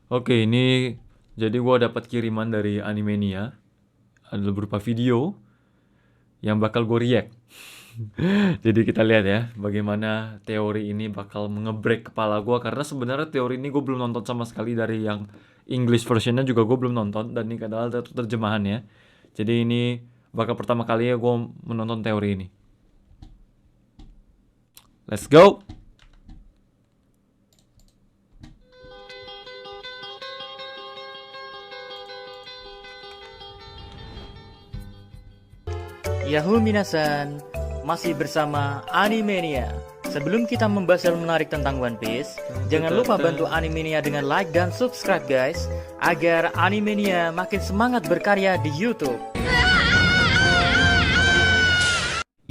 Oke, ini jadi gua dapat kiriman dari Animania. Ada berupa video yang bakal gue react. Jadi kita lihat ya, bagaimana teori ini bakal nge-break kepala gua karena sebenarnya teori ini gue belum nonton sama sekali dari yang English versionnya juga gue belum nonton dan ini adalah terjemahannya. Jadi ini bakal pertama kali ya gue menonton teori ini. Let's go. Yahoo minasan, masih bersama Animania. Sebelum kita membahas hal menarik tentang One Piece, jangan lupa bantu Animania dengan like dan subscribe guys, agar Animania makin semangat berkarya di YouTube.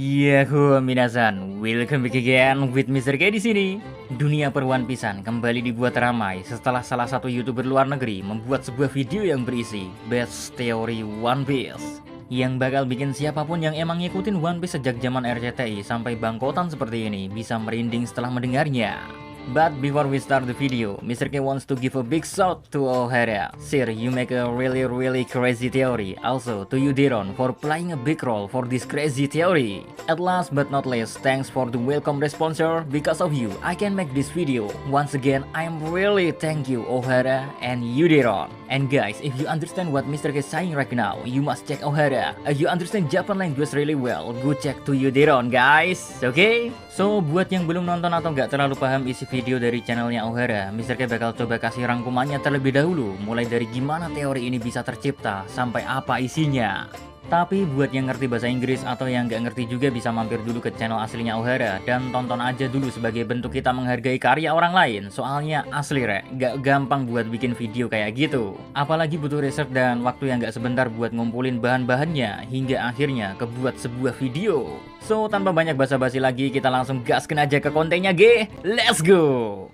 Yahoo minasan, welcome back again with Mr. K di sini. Dunia per One Piece-an kembali dibuat ramai setelah salah satu YouTuber luar negeri membuat sebuah video yang berisi Best Theory One Piece, yang bakal bikin siapapun yang emang ngikutin One Piece sejak zaman RCTI sampai bangkotan seperti ini bisa merinding setelah mendengarnya. But before we start the video, Mr. K wants to give a big shout to O'Hara. Sir, you make a really crazy theory. Also to you Diron for playing a big role for this crazy theory. At last but not least, thanks for the welcome sponsor. Because of you, I can make this video. Once again, I'm really thank you O'Hara and you Diron. And guys, if you understand what Mr. K is saying right now, you must check O'Hara. If you understand Japan language really well, go check to you Diron guys. Okay? So, buat yang belum nonton atau nggak terlalu paham isi video dari channelnya O'Hara, Mr. K bakal coba kasih rangkumannya terlebih dahulu, mulai dari gimana teori ini bisa tercipta, sampai apa isinya. Tapi buat yang ngerti bahasa Inggris atau yang nggak ngerti juga bisa mampir dulu ke channel aslinya O'Hara dan tonton aja dulu sebagai bentuk kita menghargai karya orang lain. Soalnya asli rek, nggak gampang buat bikin video kayak gitu. Apalagi butuh research dan waktu yang nggak sebentar buat ngumpulin bahan-bahannya hingga akhirnya kebuat sebuah video. So tanpa banyak basa-basi lagi, kita langsung gaskan aja ke kontennya G. Let's go!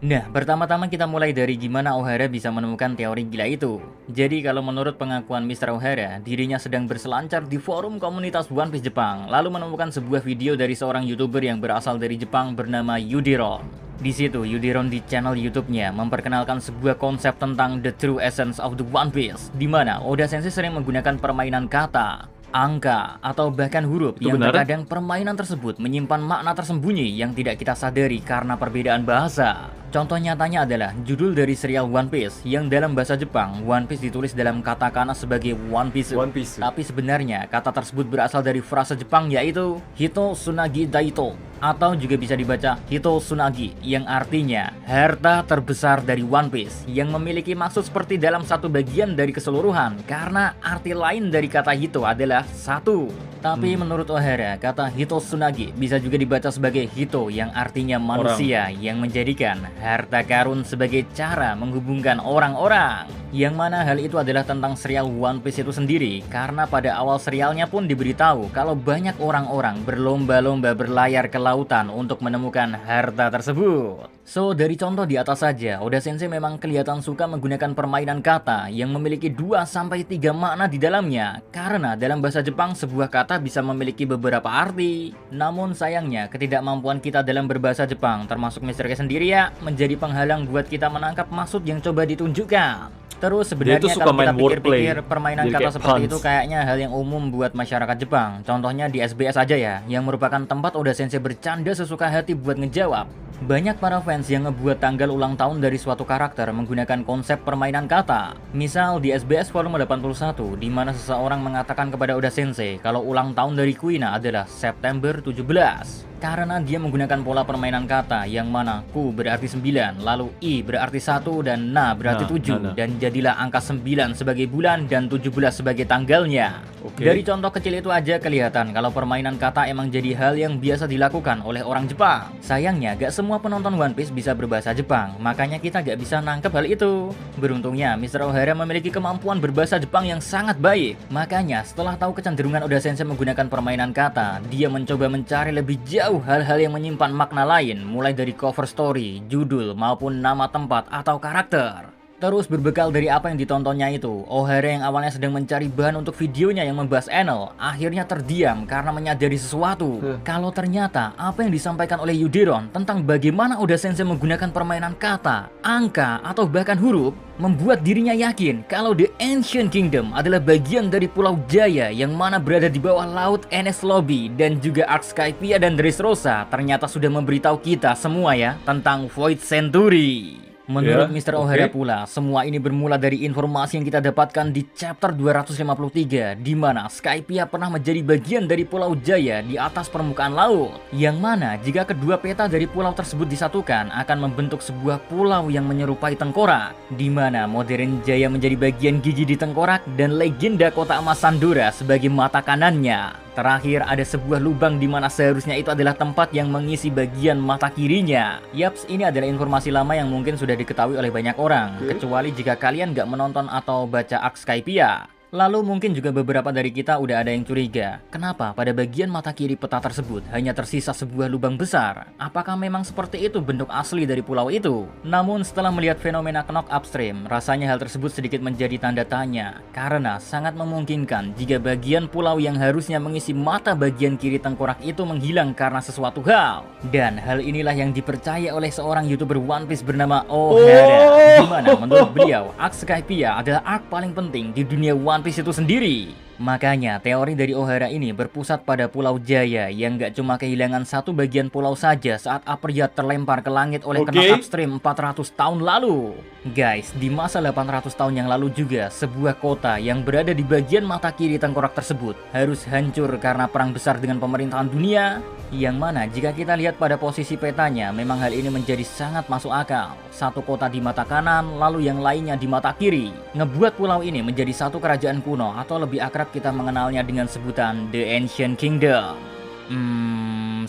Nah, pertama-tama kita mulai dari gimana O'Hara bisa menemukan teori gila itu. Jadi kalau menurut pengakuan Mr. O'Hara, dirinya sedang berselancar di forum komunitas One Piece Jepang, lalu menemukan sebuah video dari seorang YouTuber yang berasal dari Jepang bernama Yudiron. Di situ, Yudiron di channel YouTube-nya memperkenalkan sebuah konsep tentang the true essence of the One Piece, di mana Oda Sensei sering menggunakan permainan kata, angka, atau bahkan huruf Itu yang benar? terkadang permainan tersebut menyimpan makna tersembunyi yang tidak kita sadari karena perbedaan bahasa. Contoh nyatanya adalah judul dari serial One Piece yang dalam bahasa Jepang One Piece ditulis dalam katakana sebagai One Piece. One Piece. Tapi sebenarnya kata tersebut berasal dari frasa Jepang yaitu Hito Tsunagi Daito, atau juga bisa dibaca Hito Tsunagi, yang artinya harta terbesar dari One Piece, yang memiliki maksud seperti dalam satu bagian dari keseluruhan karena arti lain dari kata Hito adalah satu. Tapi menurut O'Hara, kata Hito Tsunagi bisa juga dibaca sebagai Hito yang artinya manusia, yang menjadikan harta karun sebagai cara menghubungkan orang-orang. Yang mana hal itu adalah tentang serial One Piece itu sendiri, karena pada awal serialnya pun diberitahu kalau banyak orang-orang berlomba-lomba berlayar ke lautan untuk menemukan harta tersebut. So, dari contoh di atas saja, Oda Sensei memang kelihatan suka menggunakan permainan kata yang memiliki 2-3 makna di dalamnya, karena dalam bahasa Jepang sebuah kata bisa memiliki beberapa arti. Namun sayangnya, ketidakmampuan kita dalam berbahasa Jepang, termasuk Mr. K sendiri ya, menjadi penghalang buat kita menangkap maksud yang coba ditunjukkan. Terus sebenarnya suka kalau kita main wordplay. pikir-pikir permainan Jadi kata kayak seperti puns. itu kayaknya hal yang umum buat masyarakat Jepang. Contohnya di SBS aja ya, yang merupakan tempat Oda Sensei bercanda sesuka hati buat ngejawab. Banyak para fans yang ngebuat tanggal ulang tahun dari suatu karakter menggunakan konsep permainan kata. Misal di SBS volume 81, di mana seseorang mengatakan kepada Oda Sensei kalau ulang tahun dari Kuina adalah September 17. Karena dia menggunakan pola permainan kata yang mana ku berarti 9, lalu i berarti 1 dan na berarti 7, dan jadilah angka 9 sebagai bulan dan 17 sebagai tanggalnya. Oke. Dari contoh kecil itu aja kelihatan kalau permainan kata emang jadi hal yang biasa dilakukan oleh orang Jepang. Sayangnya gak semua penonton One Piece bisa berbahasa Jepang, makanya kita gak bisa nangkep hal itu. Beruntungnya Mr. O'Hara memiliki kemampuan berbahasa Jepang yang sangat baik. Makanya setelah tahu kecenderungan Oda Sensei menggunakan permainan kata, dia mencoba mencari lebih jauh hal-hal yang menyimpan makna lain, mulai dari cover story, judul, maupun nama tempat atau karakter. Terus berbekal dari apa yang ditontonnya itu, O'Hara yang awalnya sedang mencari bahan untuk videonya yang membahas Enel, akhirnya terdiam karena menyadari sesuatu. Kalau ternyata apa yang disampaikan oleh Yuderon tentang bagaimana Oda Sensei menggunakan permainan kata, angka, atau bahkan huruf, membuat dirinya yakin kalau The Ancient Kingdom adalah bagian dari Pulau Jaya yang mana berada di bawah laut Enies Lobby, dan juga Ark Skypiea dan Dressrosa ternyata sudah memberitahu kita semua ya tentang Void Century. Menurut Mr. O'Hara pula, semua ini bermula dari informasi yang kita dapatkan di chapter 253, di mana Skypiea pernah menjadi bagian dari Pulau Jaya di atas permukaan laut, yang mana jika kedua peta dari pulau tersebut disatukan akan membentuk sebuah pulau yang menyerupai tengkorak, di mana modern Jaya menjadi bagian gigi di tengkorak dan legenda kota emas Sandora sebagai mata kanannya. Terakhir ada sebuah lubang di mana seharusnya itu adalah tempat yang mengisi bagian mata kirinya. Yaps, ini adalah informasi lama yang mungkin sudah diketahui oleh banyak orang, kecuali jika kalian nggak menonton atau baca Ark Skypiea. Lalu mungkin juga beberapa dari kita udah ada yang curiga, kenapa pada bagian mata kiri peta tersebut hanya tersisa sebuah lubang besar? Apakah memang seperti itu bentuk asli dari pulau itu? Namun setelah melihat fenomena knock upstream, rasanya hal tersebut sedikit menjadi tanda tanya, karena sangat memungkinkan jika bagian pulau yang harusnya mengisi mata bagian kiri tengkorak itu menghilang karena sesuatu hal. Dan hal inilah yang dipercaya oleh seorang YouTuber One Piece bernama O'Hara, di mana menurut beliau Ark Skypiea adalah ark paling penting di dunia One Piece itu sendiri. Makanya teori dari O'Hara ini berpusat pada Pulau Jaya yang gak cuma kehilangan satu bagian pulau saja saat Apryat terlempar ke langit oleh knock upstream 400 tahun lalu. Guys, di masa 800 tahun yang lalu juga sebuah kota yang berada di bagian mata kiri tengkorak tersebut harus hancur karena perang besar dengan pemerintahan dunia, yang mana jika kita lihat pada posisi petanya memang hal ini menjadi sangat masuk akal. Satu kota di mata kanan lalu yang lainnya di mata kiri, ngebuat pulau ini menjadi satu kerajaan kuno atau lebih akrab kita mengenalnya dengan sebutan The Ancient Kingdom.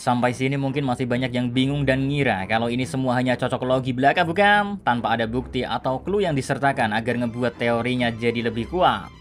Sampai sini mungkin masih banyak yang bingung dan ngira kalau ini semua hanya cocok logi belaka bukan? Tanpa ada bukti atau clue yang disertakan agar ngebuat teorinya jadi lebih kuat.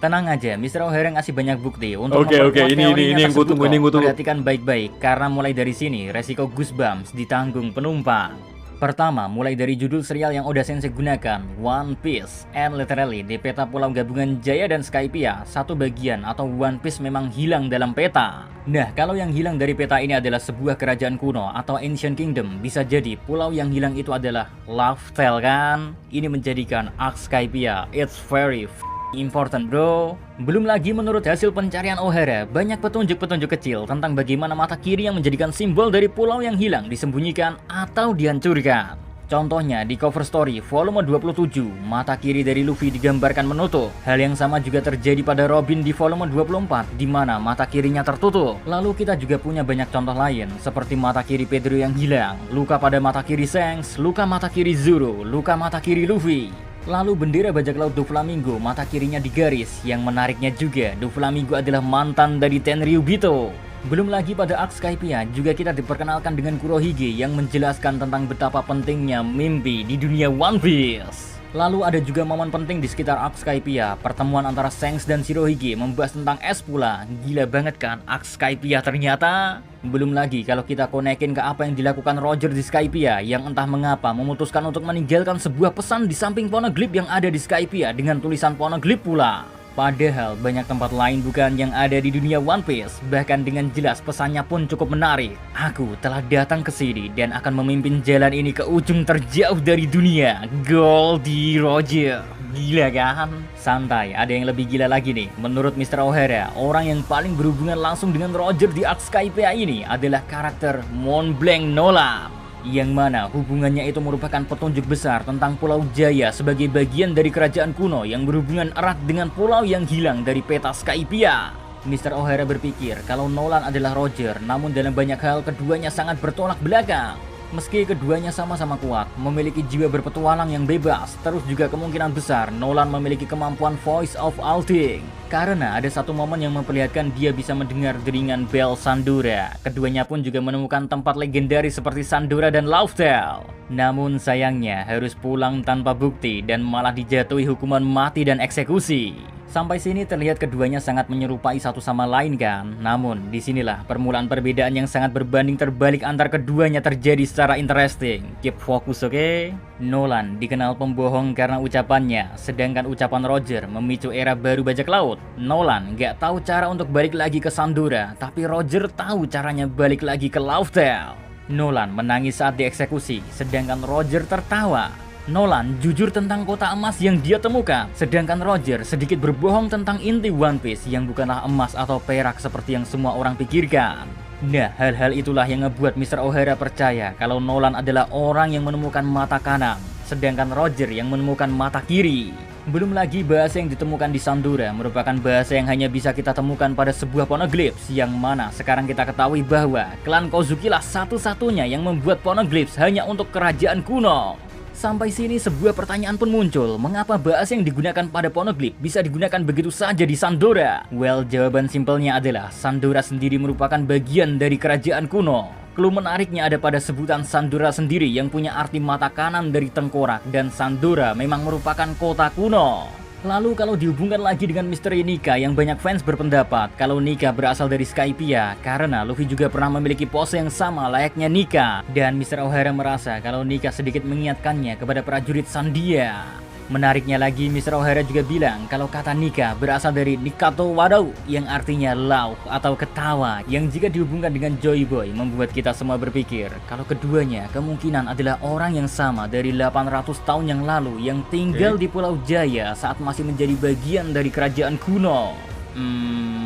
Tenang aja, Mr. O'Hara ngasih banyak bukti untuk memperkuat teorinya yang gue tunggu, Perhatikan baik-baik, karena mulai dari sini resiko goosebumps ditanggung penumpang. Pertama, mulai dari judul serial yang Oda Sensei gunakan, One Piece, and literally di peta pulau gabungan Jaya dan Skypiea, satu bagian atau One Piece memang hilang dalam peta. Nah, kalau yang hilang dari peta ini adalah sebuah kerajaan kuno atau Ancient Kingdom, bisa jadi pulau yang hilang itu adalah Laughtale kan? Ini menjadikan Ark Skypiea, it's very important bro. Belum lagi menurut hasil pencarian O'Hara, banyak petunjuk-petunjuk kecil tentang bagaimana mata kiri yang menjadikan simbol dari pulau yang hilang disembunyikan atau dihancurkan. Contohnya di cover story volume 27, mata kiri dari Luffy digambarkan menutup. Hal yang sama juga terjadi pada Robin di volume 24, di mana mata kirinya tertutup. Lalu kita juga punya banyak contoh lain, seperti mata kiri Pedro yang hilang, luka pada mata kiri Shanks, luka mata kiri Zoro, luka mata kiri Luffy. Lalu bendera bajak laut Doflamingo mata kirinya digaris. Yang menariknya juga, Doflamingo adalah mantan dari Tenryubito. Belum lagi pada Ark Skypiea juga kita diperkenalkan dengan Kurohige yang menjelaskan tentang betapa pentingnya mimpi di dunia One Piece. Lalu ada juga momen penting di sekitar Ark Skypiea, pertemuan antara Shanks dan Shirohige membahas tentang es pula. Gila banget kan Ark Skypiea ternyata. Belum lagi kalau kita konekin ke apa yang dilakukan Roger di Skypiea yang entah mengapa memutuskan untuk meninggalkan sebuah pesan di samping poneglyph yang ada di Skypiea dengan tulisan poneglyph pula. Padahal banyak tempat lain bukan yang ada di dunia One Piece, bahkan dengan jelas pesannya pun cukup menarik. Aku telah datang ke sini dan akan memimpin jalan ini ke ujung terjauh dari dunia. Goldie Roger. Gila kan? Santai, ada yang lebih gila lagi nih. Menurut Mr. O'Hara, orang yang paling berhubungan langsung dengan Roger di Ark Skypiea ini adalah karakter Mont Blanc Nolan, yang mana hubungannya itu merupakan petunjuk besar tentang Pulau Jaya sebagai bagian dari kerajaan kuno yang berhubungan erat dengan pulau yang hilang dari peta Skypiea. Mr. O'Hara berpikir kalau Nolan adalah Roger, namun dalam banyak hal keduanya sangat bertolak belakang. Meski keduanya sama-sama kuat, memiliki jiwa berpetualang yang bebas, terus juga kemungkinan besar Nolan memiliki kemampuan Voice of All Things. Karena ada satu momen yang memperlihatkan dia bisa mendengar deringan bel Sandora. Keduanya pun juga menemukan tempat legendaris seperti Sandora dan Laughtale. Namun sayangnya harus pulang tanpa bukti dan malah dijatuhi hukuman mati dan eksekusi. Sampai sini terlihat keduanya sangat menyerupai satu sama lain kan? Namun, disinilah permulaan perbedaan yang sangat berbanding terbalik antar keduanya terjadi secara interesting. Keep fokus, oke? Nolan dikenal pembohong karena ucapannya, sedangkan ucapan Roger memicu era baru bajak laut. Nolan gak tahu cara untuk balik lagi ke Sandora, tapi Roger tahu caranya balik lagi ke Lauftel. Nolan menangis saat dieksekusi, sedangkan Roger tertawa. Nolan jujur tentang kota emas yang dia temukan, sedangkan Roger sedikit berbohong tentang inti One Piece yang bukanlah emas atau perak seperti yang semua orang pikirkan. Nah, hal-hal itulah yang ngebuat Mr. O'Hara percaya kalau Nolan adalah orang yang menemukan mata kanan, sedangkan Roger yang menemukan mata kiri. Belum lagi bahasa yang ditemukan di Sandora merupakan bahasa yang hanya bisa kita temukan pada sebuah poneglyphs, yang mana sekarang kita ketahui bahwa klan Kozuki lah satu-satunya yang membuat poneglyphs hanya untuk kerajaan kuno. Sampai sini sebuah pertanyaan pun muncul, mengapa bahasa yang digunakan pada poneglyph bisa digunakan begitu saja di Sandora? Well, jawaban simpelnya adalah Sandora sendiri merupakan bagian dari kerajaan kuno. Clue menariknya ada pada sebutan Sandora sendiri yang punya arti mata kanan dari tengkorak, dan Sandora memang merupakan kota kuno. Lalu kalau dihubungkan lagi dengan misteri Nika yang banyak fans berpendapat kalau Nika berasal dari Skypiea karena Luffy juga pernah memiliki pose yang sama layaknya Nika, dan Mr. O'Hara merasa kalau Nika sedikit mengingatkannya kepada prajurit Sandia. Menariknya lagi, Mr. O'Hara juga bilang kalau kata Nika berasal dari Nikato Wadau yang artinya laugh atau ketawa, yang jika dihubungkan dengan Joy Boy membuat kita semua berpikir kalau keduanya kemungkinan adalah orang yang sama dari 800 tahun yang lalu yang tinggal di Pulau Jaya saat masih menjadi bagian dari kerajaan kuno.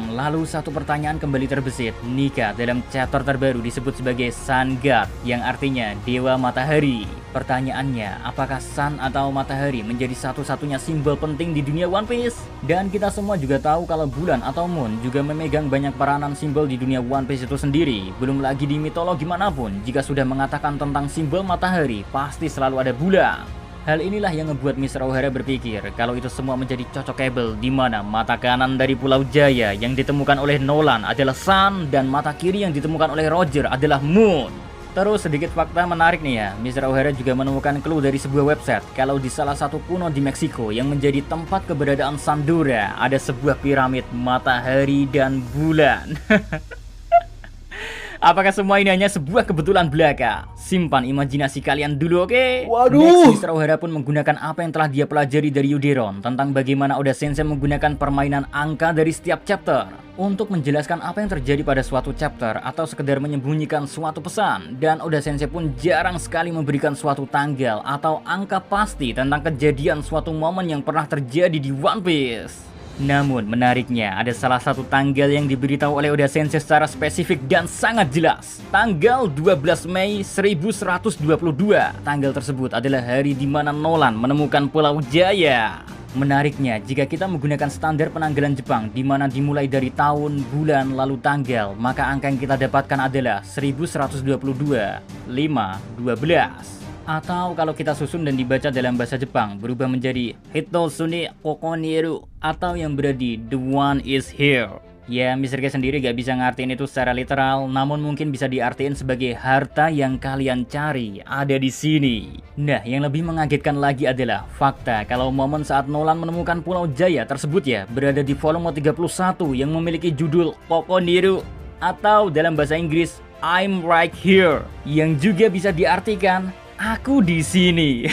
Lalu satu pertanyaan kembali terbesit. Nika dalam chapter terbaru disebut sebagai Sun God yang artinya Dewa Matahari. Pertanyaannya, apakah Sun atau Matahari menjadi satu-satunya simbol penting di dunia One Piece? Dan kita semua juga tahu kalau bulan atau moon juga memegang banyak peranan simbol di dunia One Piece itu sendiri. Belum lagi di mitologi manapun, jika sudah mengatakan tentang simbol matahari, pasti selalu ada bulan. Hal inilah yang ngebuat Mr. O'Hara berpikir kalau itu semua menjadi cocokable, di mana mata kanan dari Pulau Jaya yang ditemukan oleh Nolan adalah Sun dan mata kiri yang ditemukan oleh Roger adalah Moon. Terus sedikit fakta menarik nih ya, Mr. O'Hara juga menemukan clue dari sebuah website kalau di salah satu pulau di Meksiko yang menjadi tempat keberadaan Sandora ada sebuah piramid matahari dan bulan. Apakah semua ini hanya sebuah kebetulan belaka? Simpan imajinasi kalian dulu, oke? Waduh! Next, Mr. O'Hara pun menggunakan apa yang telah dia pelajari dari Yuderon tentang bagaimana Oda Sensei menggunakan permainan angka dari setiap chapter untuk menjelaskan apa yang terjadi pada suatu chapter atau sekedar menyembunyikan suatu pesan. Dan Oda Sensei pun jarang sekali memberikan suatu tanggal atau angka pasti tentang kejadian suatu momen yang pernah terjadi di One Piece. Namun menariknya ada salah satu tanggal yang diberitahu oleh Oda Sensei secara spesifik dan sangat jelas. Tanggal 12 Mei 1122. Tanggal tersebut adalah hari di mana Nolan menemukan Pulau Jaya. Menariknya, jika kita menggunakan standar penanggalan Jepang di mana dimulai dari tahun, bulan, lalu tanggal, maka angka yang kita dapatkan adalah 1122, 5, 12. Atau kalau kita susun dan dibaca dalam bahasa Jepang berubah menjadi Hitosune Kokoniru, atau yang berarti The One is Here. Ya, Mr. K sendiri gak bisa ngartiin itu secara literal, namun mungkin bisa diartiin sebagai harta yang kalian cari ada di sini. Nah, yang lebih mengagetkan lagi adalah fakta kalau momen saat Nolan menemukan Pulau Jaya tersebut ya berada di volume 31 yang memiliki judul Kokoniru, atau dalam bahasa Inggris I'm right here, yang juga bisa diartikan aku di sini.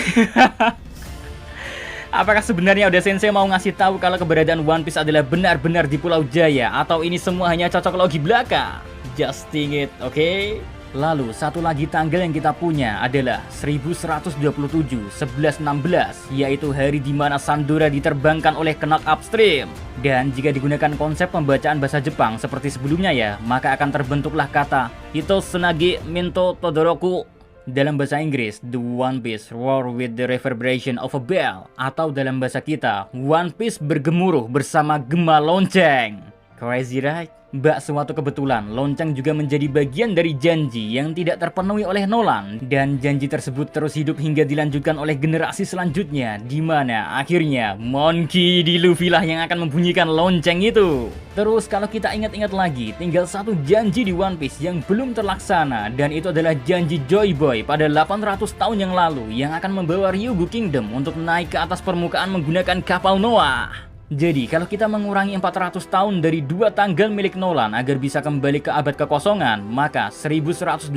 Apakah sebenarnya Oda Sensei mau ngasih tahu kalau keberadaan One Piece adalah benar-benar di Pulau Jaya, atau ini semua hanya cocok logi belaka? Just think it, oke? Lalu satu lagi tanggal yang kita punya adalah 1127 1116, yaitu hari di mana Sandora diterbangkan oleh Knock Upstream. Dan jika digunakan konsep pembacaan bahasa Jepang seperti sebelumnya ya, maka akan terbentuklah kata Hitotsunage Minto Todoroku. Dalam bahasa Inggris, The One Piece roar with the reverberation of a bell, atau dalam bahasa kita, One Piece bergemuruh bersama gema lonceng. Crazy right? Bak suatu kebetulan, lonceng juga menjadi bagian dari janji yang tidak terpenuhi oleh Nolan, dan janji tersebut terus hidup hingga dilanjutkan oleh generasi selanjutnya, di mana akhirnya Monkey D. Luffy lah yang akan membunyikan lonceng itu. Terus kalau kita ingat-ingat lagi, tinggal satu janji di One Piece yang belum terlaksana, dan itu adalah janji Joy Boy pada 800 tahun yang lalu yang akan membawa Ryugu Kingdom untuk naik ke atas permukaan menggunakan kapal Noah. Jadi kalau kita mengurangi 400 tahun dari 2 tanggal milik Nolan agar bisa kembali ke abad kekosongan, maka 1122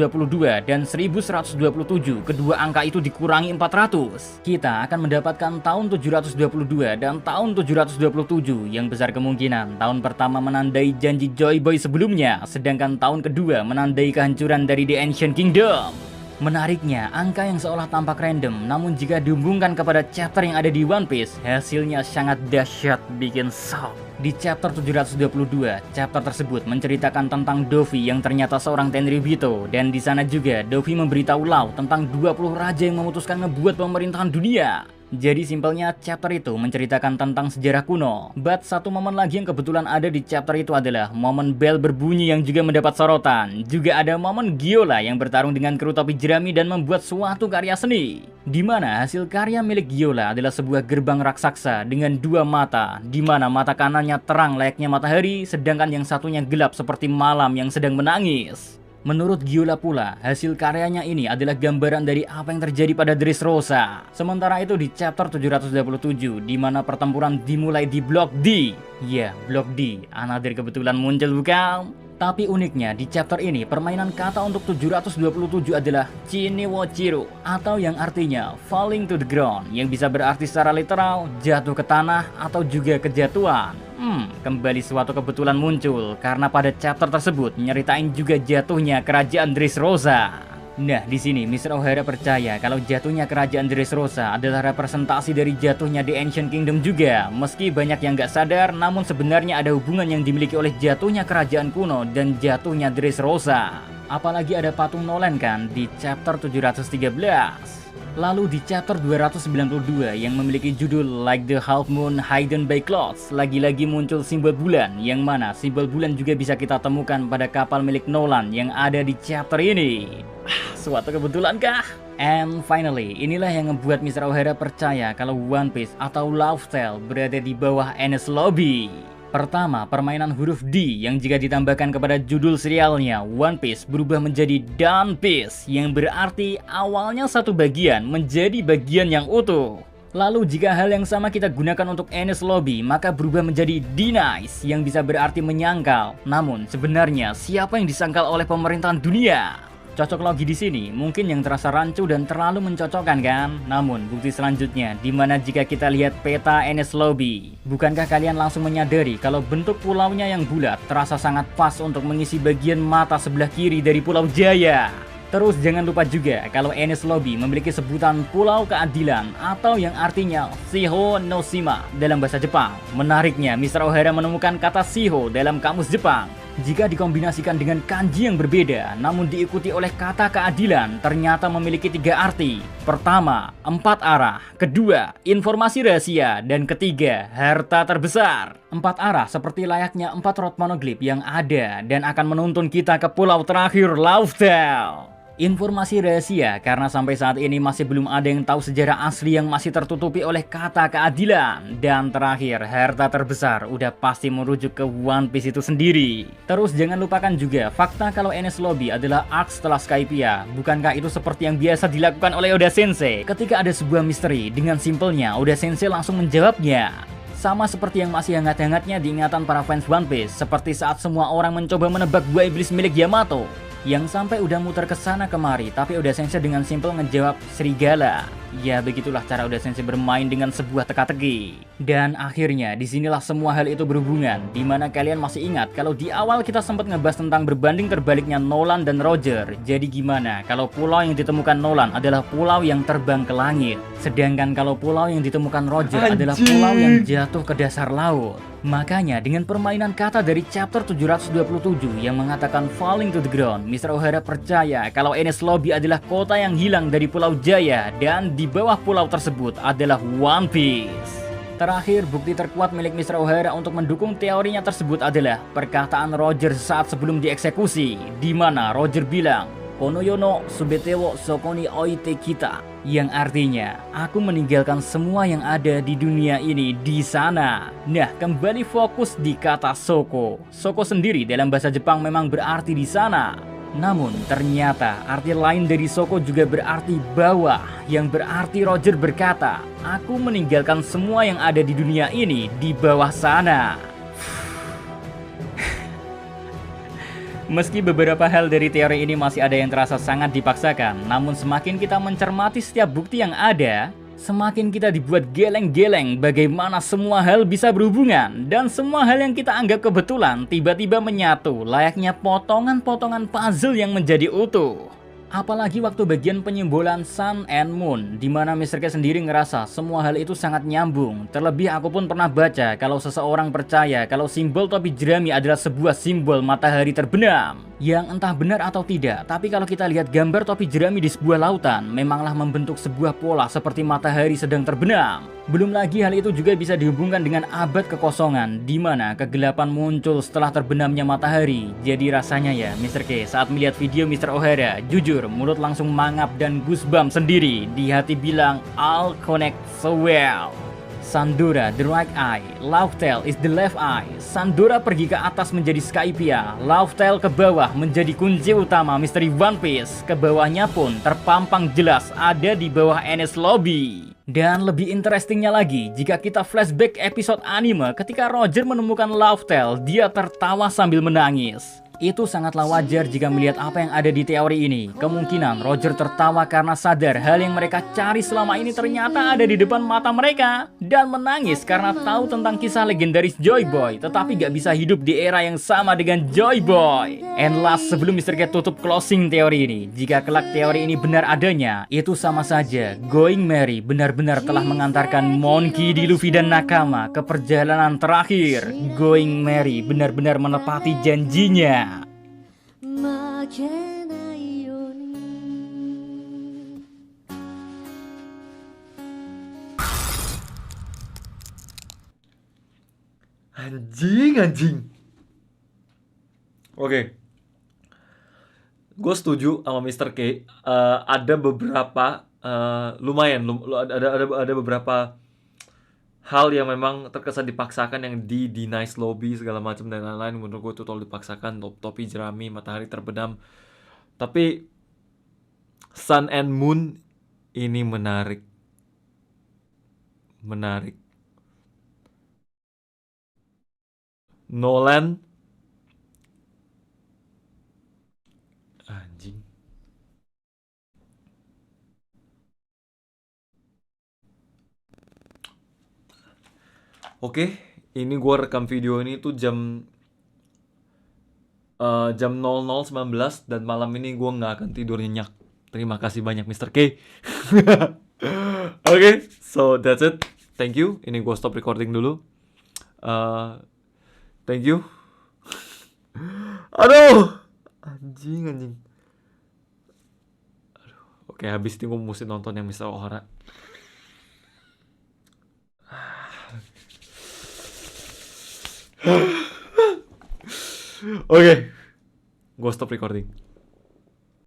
dan 1127, kedua angka itu dikurangi 400. Kita akan mendapatkan tahun 722 dan tahun 727, yang besar kemungkinan tahun pertama menandai janji Joy Boy sebelumnya, sedangkan tahun kedua menandai kehancuran dari The Ancient Kingdom. Menariknya, angka yang seolah tampak random, namun jika dihubungkan kepada chapter yang ada di One Piece, hasilnya sangat dahsyat, bikin shock. Di chapter 722, chapter tersebut menceritakan tentang Dovi yang ternyata seorang Tenryubito, dan di sana juga Dovi memberitahu Law tentang 20 raja yang memutuskan ngebuat pemerintahan dunia. Jadi simpelnya chapter itu menceritakan tentang sejarah kuno. But satu momen lagi yang kebetulan ada di chapter itu adalah momen bel berbunyi yang juga mendapat sorotan. Juga ada momen Giola yang bertarung dengan kru topi jerami dan membuat suatu karya seni, di mana hasil karya milik Giola adalah sebuah gerbang raksasa dengan 2 mata, di mana mata kanannya terang layaknya matahari, sedangkan yang satunya gelap seperti malam yang sedang menangis. Menurut Giola pula, hasil karyanya ini adalah gambaran dari apa yang terjadi pada Dressrosa. Sementara itu di chapter 727, di mana pertempuran dimulai di Blok D. Ya, Blok D, Another kebetulan muncul bukan? Tapi uniknya di chapter ini permainan kata untuk 727 adalah Chiniwochiru, atau yang artinya falling to the ground, yang bisa berarti secara literal jatuh ke tanah atau juga kejatuhan. Kembali suatu kebetulan muncul karena pada chapter tersebut nyeritain juga jatuhnya kerajaan Dressrosa. Nah, di sini Mr. O'Hara percaya kalau jatuhnya kerajaan Dressrosa adalah representasi dari jatuhnya The Ancient Kingdom juga. Meski banyak yang gak sadar, namun sebenarnya ada hubungan yang dimiliki oleh jatuhnya kerajaan kuno dan jatuhnya Dressrosa. Apalagi ada patung Nolan kan di chapter 713. Lalu di chapter 292 yang memiliki judul Like the Half Moon Hidden by Clouds, lagi-lagi muncul simbol bulan, yang mana simbol bulan juga bisa kita temukan pada kapal milik Nolan yang ada di chapter ini. Suatu kebetulan kah? And finally, inilah yang membuat Mr. O'Hara percaya kalau One Piece atau Laugh Tale berada di bawah Enies Lobby. Pertama, permainan huruf D yang jika ditambahkan kepada judul serialnya, One Piece berubah menjadi Done Piece, yang berarti awalnya satu bagian menjadi bagian yang utuh. Lalu jika hal yang sama kita gunakan untuk Enies Lobby, maka berubah menjadi Denies, yang bisa berarti menyangkal. Namun sebenarnya siapa yang disangkal oleh pemerintahan dunia? Cocok logi di sini mungkin yang terasa rancu dan terlalu mencocokkan kan? Namun bukti selanjutnya, dimana jika kita lihat peta Enies Lobby, bukankah kalian langsung menyadari kalau bentuk pulaunya yang bulat terasa sangat pas untuk mengisi bagian mata sebelah kiri dari Pulau Jaya? Terus jangan lupa juga kalau Enies Lobby memiliki sebutan Pulau Keadilan, atau yang artinya Shiho no Shima dalam bahasa Jepang. Menariknya, Mr. O'Hara menemukan kata Shiho dalam kamus Jepang. Jika dikombinasikan dengan kanji yang berbeda namun diikuti oleh kata keadilan, ternyata memiliki 3 arti. Pertama, 4 arah. Kedua, informasi rahasia. Dan ketiga, harta terbesar. 4 arah seperti layaknya 4 rod monoglif yang ada dan akan menuntun kita ke pulau terakhir, Laugh Tale. Informasi rahasia karena sampai saat ini masih belum ada yang tahu sejarah asli yang masih tertutupi oleh kata keadilan. Dan terakhir, harta terbesar udah pasti merujuk ke One Piece itu sendiri. Terus jangan lupakan juga fakta kalau Enies Lobby adalah arc setelah Skypiea. Bukankah itu seperti yang biasa dilakukan oleh Oda Sensei? Ketika ada sebuah misteri, dengan simpelnya Oda Sensei langsung menjawabnya. Sama seperti yang masih hangat-hangatnya diingatan para fans One Piece, seperti saat semua orang mencoba menebak buah iblis milik Yamato, yang sampai udah muter ke sana kemari, tapi Oda Sensei dengan simpel ngejawab serigala. Ya begitulah cara Oda Sensei bermain dengan sebuah teka-teki. Dan akhirnya disinilah semua hal itu berhubungan, dimana kalian masih ingat kalau di awal kita sempat ngebahas tentang berbanding terbaliknya Nolan dan Roger. Jadi gimana kalau pulau yang ditemukan Nolan adalah pulau yang terbang ke langit, sedangkan kalau pulau yang ditemukan Roger adalah pulau yang jatuh ke dasar laut. Makanya dengan permainan kata dari chapter 727 yang mengatakan falling to the ground, Mr. O'Hara percaya kalau Enies Lobby adalah kota yang hilang dari Pulau Jaya, dan di bawah pulau tersebut adalah One Piece. Terakhir, bukti terkuat milik Mr. O'Hara untuk mendukung teorinya tersebut adalah perkataan Roger saat sebelum dieksekusi, di mana Roger bilang, Konoyono subetewo sokoni oite kita, yang artinya, aku meninggalkan semua yang ada di dunia ini di sana. Nah, kembali fokus di kata Soko. Soko sendiri dalam bahasa Jepang memang berarti di sana. Namun ternyata arti lain dari Soko juga berarti bawah, yang berarti Roger berkata, "Aku meninggalkan semua yang ada di dunia ini di bawah sana." Meski beberapa hal dari teori ini masih ada yang terasa sangat dipaksakan, namun semakin kita mencermati setiap bukti yang ada, semakin kita dibuat geleng-geleng bagaimana semua hal bisa berhubungan dan semua hal yang kita anggap kebetulan tiba-tiba menyatu layaknya potongan-potongan puzzle yang menjadi utuh. Apalagi waktu bagian penyimbolan Sun and Moon, di mana Mr. K sendiri ngerasa semua hal itu sangat nyambung. Terlebih aku pun pernah baca kalau seseorang percaya kalau simbol topi jerami adalah sebuah simbol matahari terbenam. Yang entah benar atau tidak, tapi kalau kita lihat gambar topi jerami di sebuah lautan, memanglah membentuk sebuah pola seperti matahari sedang terbenam. Belum lagi hal itu juga bisa dihubungkan dengan abad kekosongan, di mana kegelapan muncul setelah terbenamnya matahari. Jadi rasanya ya, Mr. K saat melihat video Mr. O'Hara, jujur mulut langsung mangap dan goosebumps sendiri. Di hati bilang, "I'll connect so well." Sandora the right eye, Lauftel is the left eye. Sandora pergi ke atas menjadi Skypiea, Lauftel ke bawah menjadi kunci utama misteri One Piece. Ke bawahnya pun terpampang jelas ada di bawah Enies Lobby. Dan lebih interestingnya lagi, jika kita flashback episode anime ketika Roger menemukan Lauftel, dia tertawa sambil menangis. Itu sangatlah wajar jika melihat apa yang ada di teori ini. Kemungkinan Roger tertawa karena sadar hal yang mereka cari selama ini ternyata ada di depan mata mereka. Dan menangis karena tahu tentang kisah legendaris Joy Boy, tetapi gak bisa hidup di era yang sama dengan Joy Boy. And last, sebelum Mr. K tutup closing teori ini, jika kelak teori ini benar adanya, itu sama saja Going Merry benar-benar telah mengantarkan Monkey D. Luffy dan Nakama ke perjalanan terakhir. Going Merry benar-benar menepati janjinya. 負けないように Anjing. Oke. Gue setuju sama Mr. K. Ada beberapa ada beberapa hal yang memang terkesan dipaksakan, yang di Nice Lobby segala macam dan lain-lain. Menurut gue itu total dipaksakan. Topi jerami, matahari terbenam. Tapi Sun and Moon ini menarik. Nolan, anjing. Oke, ini gue rekam video ini tuh jam 00.19 dan malam ini gue nggak akan tidur nyenyak. Terima kasih banyak Mr. K. Oke, so that's it. Thank you. Ini gue stop recording dulu. Thank you. Aduh, anjing. Oke, habis ini gue mesti nonton yang Mr. O'Hara. Oke, gue stop recording.